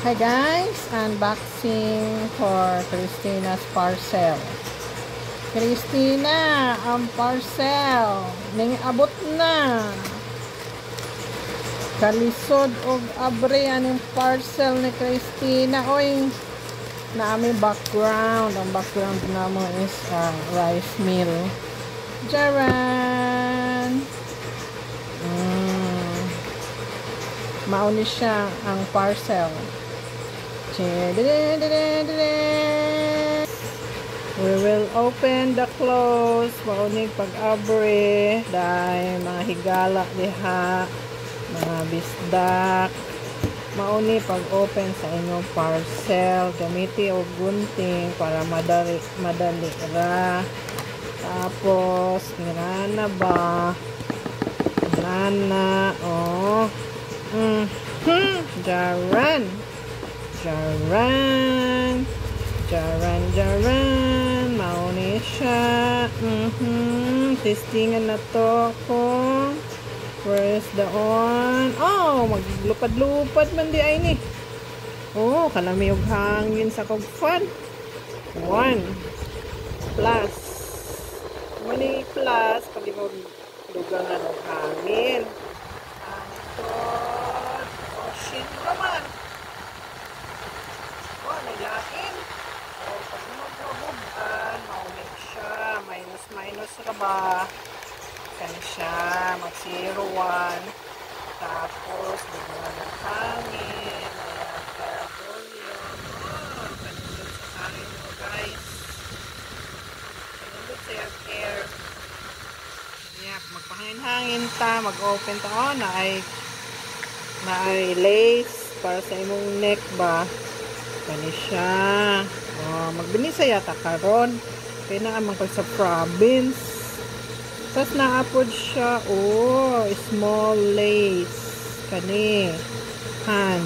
Hi guys, unboxing for Christina's parcel. Christina, ang parcel ning abot na. Kalisod og abre aning parcel ni Christina. Oy, na aming background. Ang background namo is rice mill. Jaran. Mauni siya ang parcel. We will open the close. Maunig pag-abre dahil mga higala diha, mga bisdak. Mauni pag-open sa inyong parcel. Gamiti og gunting para madali ra. Tapos ngana ba? Ngana oh. Jaran. Mauni siya. Testingan na to ko. Where's the on? Oh, maglupad-lupad man di ay ni. Oh, kalami og hangin sa kog fan. 1 plus. Mani plus pag mo dugangan og hangin. Oh, shit naman. Naglain. So, pag magbubugan, maulit siya. Minus ka ba? Kan siya. Mag-0, 1. Tapos, bigyan ng hangin. Ayan, carabolium. Oh, kanindot sa hangin mo, guys. Kanindot sa air. Ayan, magpahangin-hangin ta. Mag-open ta. Oh, na ay lace para sa imong neck ba? Kani siya. Oh, magbinisa yata karon. Kaya na amang sa province. Tapos naapod siya. Oh, small lace. Kani. Hand.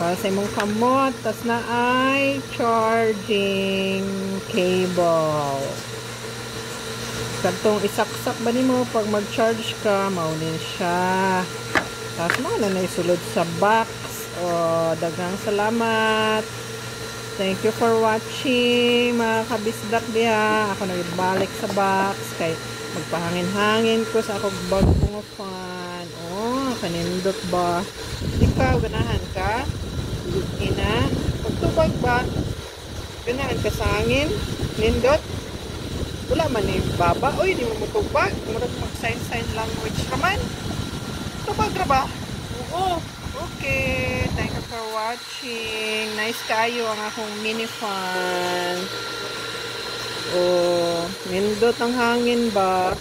Para sa imong kamot. Tapos na ay charging cable. Kantong isaksak ba ni mo pag mag-charge ka, maunin siya. Tapos mga na isulod sa box. Oh, daghang salamat. Thank you for watching, mga kabisdak diha. Ako nagbalik sa box kay magpahangin-hangin ko sa akong bagong fan. Oh, kanindot ba? Ikaw, ganahan ka? Ina, pagtubag ba? Ganahan ka sa hangin? Nindot? Wala man yung baba. Uy, di mo matubag. Murag mag-sign language naman. Tubag ra ba? Oo. Okay, thank you for watching. Nice kayo ang akong mini fan. Oh, nindot ang hangin ba?